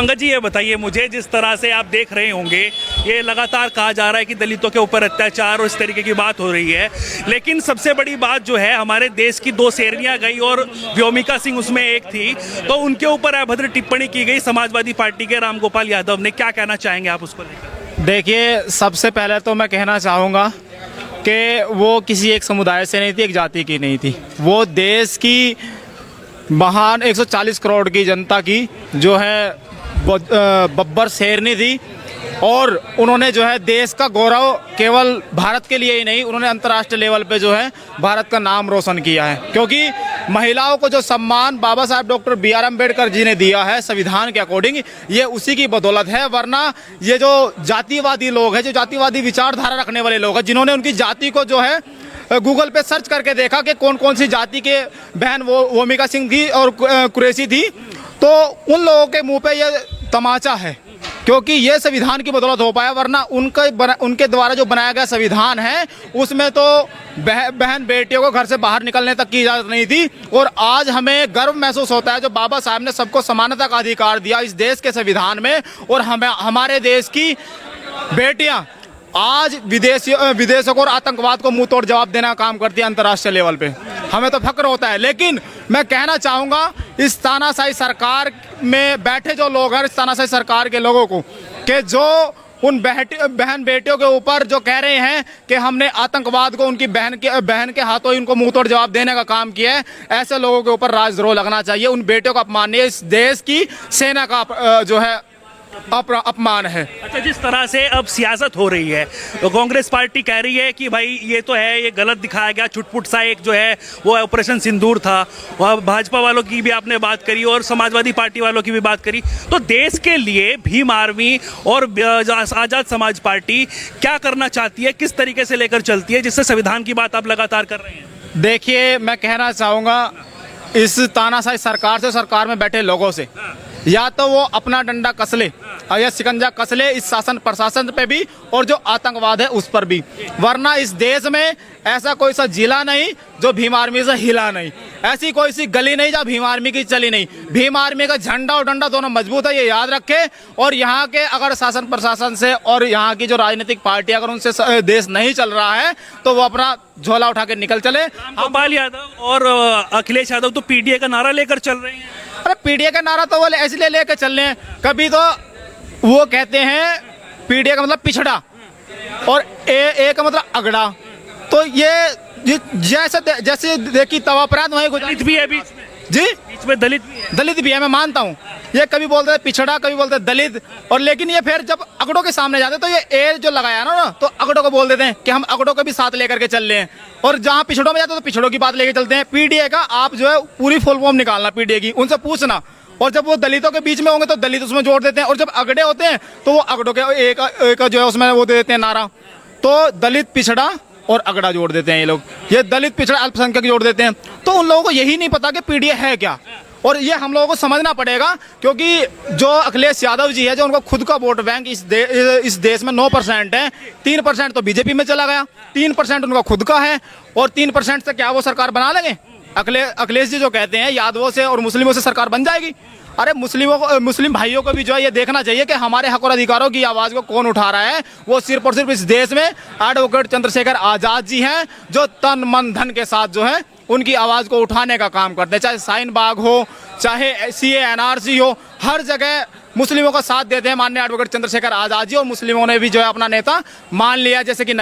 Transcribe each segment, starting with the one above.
पंकज जी, ये बताइए मुझे, जिस तरह से आप देख रहे होंगे ये लगातार कहा जा रहा है कि दलितों के ऊपर अत्याचार और इस तरीके की बात हो रही है, लेकिन सबसे बड़ी बात जो है, हमारे देश की 2 शेरनियां गई और व्योमिका सिंह उसमें एक थी, तो उनके ऊपर अभद्र टिप्पणी की गई समाजवादी पार्टी के रामगोपाल यादव ने। क्या कहना चाहेंगे आप उसको लेकर? देखिए, सबसे पहले तो मैं कहना चाहूँगा कि वो किसी एक समुदाय से नहीं थी, एक जाति की नहीं थी। वो देश की महान 140 करोड़ की जनता की जो है बब्बर शेरनी थी, और उन्होंने जो है देश का गौरव केवल भारत के लिए ही नहीं, उन्होंने अंतर्राष्ट्रीय लेवल पे जो है भारत का नाम रोशन किया है। क्योंकि महिलाओं को जो सम्मान बाबा साहब डॉक्टर BR अम्बेडकर जी ने दिया है संविधान के अकॉर्डिंग, ये उसी की बदौलत है। वरना ये जो जातिवादी लोग हैं, जो जातिवादी विचारधारा रखने वाले लोग हैं, जिन्होंने उनकी जाति को जो है गूगल पे सर्च करके देखा कि कौन कौन सी जाति के बहन वो व्योमिका सिंह थी और कुरैशी थी, तो उन लोगों के मुंह पे ये तमाचा है, क्योंकि ये संविधान की बदौलत हो पाया। वरना उनके द्वारा जो बनाया गया संविधान है उसमें तो बहन बेटियों को घर से बाहर निकलने तक की इजाज़त नहीं थी। और आज हमें गर्व महसूस होता है जो बाबा साहब ने सबको समानता का अधिकार दिया इस देश के संविधान में, और हमारे देश की बेटियां आज विदेशों को और आतंकवाद को मुंह तोड़ जवाब देने का काम करती है अंतर्राष्ट्रीय लेवल पे। हमें तो फक्र होता है। लेकिन मैं कहना चाहूँगा इस तानाशाही सरकार में बैठे जो लोग हैं, इस तानाशाही सरकार के लोगों को, कि जो उन बहन बेटियों के ऊपर जो कह रहे हैं कि हमने आतंकवाद को उनकी बहन के हाथों ही उनको मुंह तोड़ जवाब देने का काम किया है, ऐसे लोगों के ऊपर राजद्रोह लगना चाहिए। उन बेटियों का अपमान नहीं है, इस देश की सेना का जो है अपमान है। अच्छा, जिस तरह से अब सियासत हो रही है, तो कांग्रेस पार्टी कह रही है कि भाई ये तो है, ये गलत दिखाया गया, छुटपुट सा एक जो है वो ऑपरेशन सिंदूर था। वह भाजपा वालों की भी आपने बात करी और समाजवादी पार्टी वालों की भी बात करी, तो देश के लिए भीम आर्मी और आज़ाद समाज पार्टी क्या करना चाहती है, किस तरीके से लेकर चलती है, जिससे संविधान की बात आप लगातार कर रहे हैं? देखिए, मैं कहना चाहूँगा इस तानाशाही सरकार से, सरकार में बैठे लोगों से, या तो वो अपना डंडा कस ले या शिकंजा कस ले इस शासन प्रशासन पे भी, और जो आतंकवाद है उस पर भी। वरना इस देश में ऐसा कोई सा जिला नहीं जो भीम आर्मी से हिला नहीं, ऐसी कोई सी गली नहीं जहाँ भीम आर्मी की चली नहीं। भीम आर्मी का झंडा और डंडा दोनों मजबूत है, ये याद रखे। और यहाँ के अगर शासन प्रशासन से और यहाँ की जो राजनीतिक पार्टी अगर उनसे देश नहीं चल रहा है तो वो अपना झोला उठा के निकल चले। रामगोपाल यादव और अखिलेश यादव तो PDA का नारा लेकर चल रहे हैं। अरे PDA का नारा तो वो इसलिए लेकर चल रहे हैं, कभी तो वो कहते हैं PDA का मतलब पिछड़ा और A का मतलब अगड़ा। तो ये जैसे देखिए तवा प्रांत वहीं दलित भी है बीच में, जी बीच में दलित भी है, मैं मानता हूँ। ये कभी बोलते हैं पिछड़ा, कभी बोलते हैं दलित, और लेकिन ये फिर जब अगड़ों के सामने जाते तो ये ए जो लगाया ना तो अगड़ों को बोल देते हैं कि हम अगड़ों को भी साथ लेकर के चल रहे हैं, और जहाँ पिछड़ों में जाते तो पिछड़ों की बात लेकर चलते हैं। PDA का आप जो है पूरी फुल फॉर्म निकालना PDA की, उनसे पूछना, और जब वो दलितों के बीच में होंगे तो दलित उसमें जोड़ देते हैं, और जब अगड़े होते हैं तो वो अगड़ों के एक जो है उसमें वो दे देते हैं नारा। तो दलित पिछड़ा और अगड़ा जोड़ देते हैं ये लोग, ये दलित पिछड़ा अल्पसंख्यक जोड़ देते हैं। तो उन लोगों को यही नहीं पता कि PDA है क्या, और ये हम लोगों को समझना पड़ेगा। क्योंकि जो अखिलेश यादव जी है, जो उनको खुद का वोट बैंक इस देश में 9% है, 3% तो बीजेपी में चला गया, 3% उनका खुद का है, और 3% से क्या वो सरकार बना लेंगे? अखिलेश जी जो कहते हैं यादवों से और मुस्लिमों से सरकार बन जाएगी। अरे मुस्लिम भाइयों को भी जो है ये देखना चाहिए कि हमारे हक और अधिकारों की आवाज़ को कौन उठा रहा है। वो सिर्फ और सिर्फ इस देश में एडवोकेट चंद्रशेखर आज़ाद जी हैं, जो तन मन धन के साथ जो है उनकी आवाज़ को उठाने का काम करते हैं। चाहे शाहीन बाग हो, चाहे CA NRC हो, हर जगह मुस्लिमों का साथ देते हैं माननीय एडवोकेट चंद्रशेखर आज़ाद जी, और मुस्लिमों ने भी जो है अपना नेता मान लिया। जैसे कि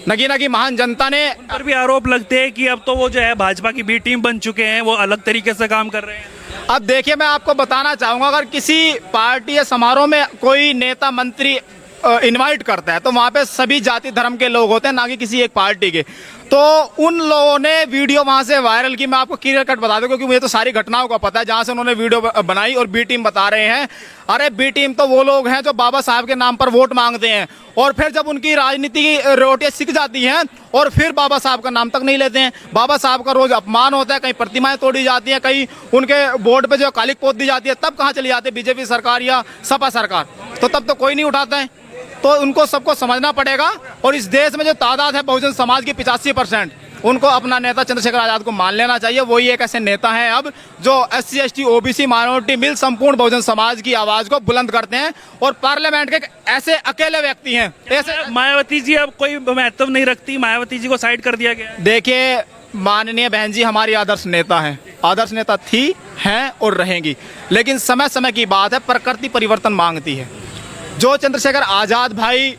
नगीना की महान जनता ने पर भी आरोप लगते हैं कि अब तो वो जो है भाजपा की B टीम बन चुके हैं, वो अलग तरीके से काम कर रहे हैं। अब देखिए, मैं आपको बताना चाहूँगा, अगर किसी पार्टी या समारोह में कोई नेता मंत्री इनवाइट करता है तो वहाँ पे सभी जाति धर्म के लोग होते हैं, ना कि किसी एक पार्टी के। तो उन लोगों ने वीडियो वहाँ से वायरल की। मैं आपको क्लियर कट बता दूं, क्योंकि मुझे तो सारी घटनाओं का पता है जहाँ से उन्होंने वीडियो बनाई, और B टीम बता रहे हैं। अरे B टीम तो वो लोग हैं जो बाबा साहब के नाम पर वोट मांगते हैं, और फिर जब उनकी राजनीति की रोटियाँ सिक जाती हैं और फिर बाबा साहब का नाम तक नहीं लेते हैं। बाबा साहब का रोज अपमान होता है, कहीं प्रतिमाएं तोड़ी जाती हैं, कहीं उनके बोर्ड पे जो कालिक पोत दी जाती है, तब कहाँ चली जाती है बीजेपी सरकार या सपा सरकार? तो तब तो कोई नहीं उठाता है। तो उनको सबको समझना पड़ेगा। और इस देश में जो तादाद है बहुजन समाज की 85%, उनको अपना नेता चंद्रशेखर आज़ाद को मान लेना चाहिए। वही एक ऐसे नेता हैं अब जो SC ST OBC माइनॉरिटी मिल संपूर्ण बहुजन समाज की आवाज़ को बुलंद करते हैं और पार्लियामेंट के ऐसे अकेले व्यक्ति हैं। ऐसे मायावती जी अब कोई महत्व नहीं रखती, मायावती जी को साइड कर दिया गया है। देखिए माननीय बहन जी हमारी आदर्श नेता हैं, आदर्श नेता थी, हैं और रहेंगी, लेकिन समय समय की बात है, प्रकृति परिवर्तन मांगती है। जो चंद्रशेखर आज़ाद भाई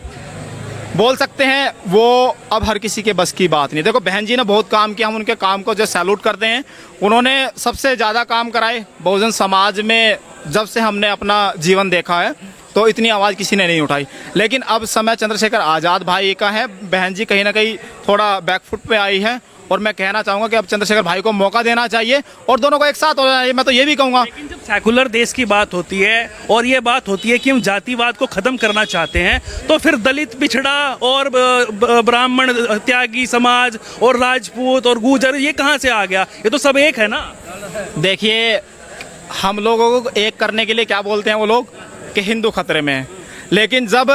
बोल सकते हैं वो अब हर किसी के बस की बात नहीं। देखो बहन जी ने बहुत काम किया, हम उनके काम को जो सैल्यूट करते हैं। उन्होंने सबसे ज़्यादा काम कराए बहुजन समाज में। जब से हमने अपना जीवन देखा है तो इतनी आवाज़ किसी ने नहीं उठाई, लेकिन अब समय चंद्रशेखर आज़ाद भाई का है। बहन जी कहीं ना कहीं थोड़ा बैकफुट पे आई है और मैं कहना चाहूँगा कि अब चंद्रशेखर भाई को मौका देना चाहिए और दोनों को एक साथ होना चाहिए। मैं तो ये भी कहूँगा, लेकिन जब सेकुलर देश की बात होती है और ये बात होती है कि हम जातिवाद को खत्म करना चाहते हैं, तो फिर दलित, पिछड़ा और ब्राह्मण, त्यागी समाज और राजपूत और गुर्जर ये कहाँ से आ गया? ये तो सब एक है ना। देखिए हम लोगों को एक करने के लिए क्या बोलते हैं वो लोग कि हिंदू खतरे में है, लेकिन जब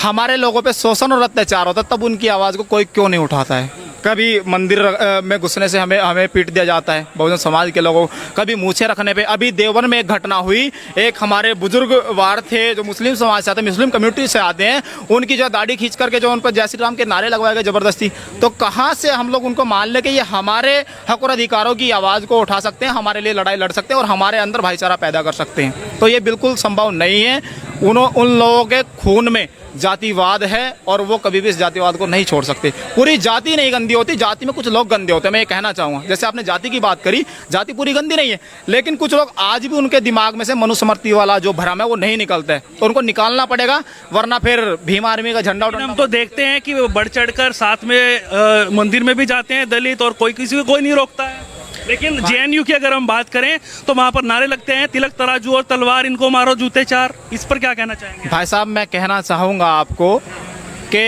हमारे लोगों पे शोषण और अत्याचार होता है तब उनकी आवाज़ को कोई क्यों नहीं उठाता है। कभी मंदिर में घुसने से हमें पीट दिया जाता है बहुजन समाज के लोगों को, कभी मूछे रखने पे। अभी देवबंद में एक घटना हुई, एक हमारे बुजुर्ग वार थे जो मुस्लिम समाज से आते हैं, मुस्लिम कम्युनिटी से आते हैं, उनकी जो दाढ़ी खींच करके जो उन पर जय श्री राम के नारे लगवाए गए ज़बरदस्ती। तो कहाँ से हम लोग उनको मान लें कि ये हमारे हक और अधिकारों की आवाज़ को उठा सकते हैं, हमारे लिए लड़ाई लड़ सकते हैं और हमारे अंदर भाईचारा पैदा कर सकते हैं? तो ये बिल्कुल संभव नहीं है। उन लोगों के खून में जातिवाद है और वो कभी भी इस जातिवाद को नहीं छोड़ सकते। पूरी जाति नहीं गंदी होती, जाति में कुछ लोग गंदे होते हैं। मैं ये कहना चाहूँगा, जैसे आपने जाति की बात करी, जाति पूरी गंदी नहीं है, लेकिन कुछ लोग आज भी उनके दिमाग में से मनुस्मृति वाला जो भ्रम है वो नहीं निकलता है, तो उनको निकालना पड़ेगा, वरना फिर भीम आर्मी का झंडा हम तो देखते हैं कि बढ़ चढ़ कर साथ में मंदिर में भी जाते हैं दलित और किसी को कोई नहीं रोकता है। लेकिन JNU की अगर हम बात करें तो वहाँ पर नारे लगते हैं, तिलक तराजू और तलवार, इनको मारो जूते चार। इस पर क्या कहना चाहेंगे? भाई साहब मैं कहना चाहूँगा आपको कि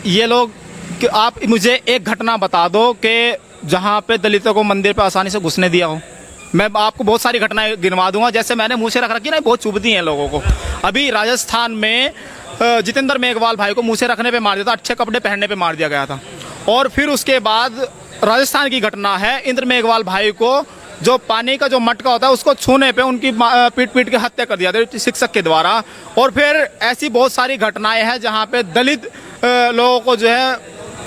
ये लोग कि आप मुझे एक घटना बता दो कि जहाँ पे दलितों को मंदिर पे आसानी से घुसने दिया हो। मैं आपको बहुत सारी घटनाएं गिनवा दूंगा, जैसे मैंने मुँह से रख रखी ना, बहुत चुभती हैं लोगों को। अभी राजस्थान में जितेंद्र मेघवाल भाई को मुँह से रखने पर मार दिया था, अच्छे कपड़े पहनने पर मार दिया गया था। और फिर उसके बाद राजस्थान की घटना है, इंद्र मेघवाल भाई को जो पानी का जो मटका होता है उसको छूने पे उनकी पीट के हत्या कर दिया था शिक्षक के द्वारा। और फिर ऐसी बहुत सारी घटनाएं हैं जहां पे दलित लोगों को जो है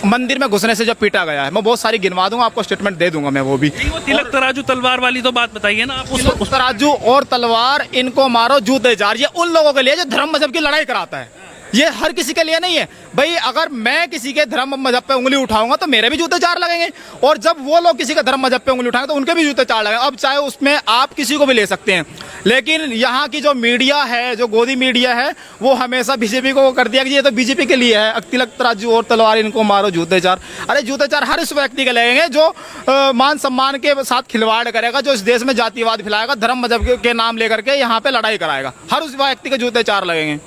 मंदिर में घुसने से जब पीटा गया है। मैं बहुत सारी गिनवा दूंगा, आपको स्टेटमेंट दे दूंगा मैं वो भी। वो तिलक तराजू तलवार वाली तो बात बताइए ना आप। उस तराजू और तलवार, इनको मारो जूते जार, ये उन लोगों के लिए जो धर्म मजहब की लड़ाई कराता है, ये हर किसी के लिए नहीं है भाई। अगर मैं किसी के धर्म मजहब पे उंगली उठाऊंगा तो मेरे भी जूते चार लगेंगे, और जब वो लोग किसी के धर्म मजहब पे उंगली उठाएंगे तो उनके भी जूते चार लगेंगे। अब चाहे उसमें आप किसी को भी ले सकते हैं, लेकिन यहाँ की जो मीडिया है, जो गोदी मीडिया है, वो हमेशा बीजेपी को कर दिया कि ये तो बीजेपी के लिए है, तिलक तराजू और तलवार, इनको मारो जूते चार। अरे जूते चार हर उस व्यक्ति के लगेंगे जो मान सम्मान के साथ खिलवाड़ करेगा, जो इस देश में जातिवाद फैलाएगा, धर्म मजहब के नाम लेकर के यहाँ पे लड़ाई कराएगा, हर उस व्यक्ति के जूते चार लगेंगे।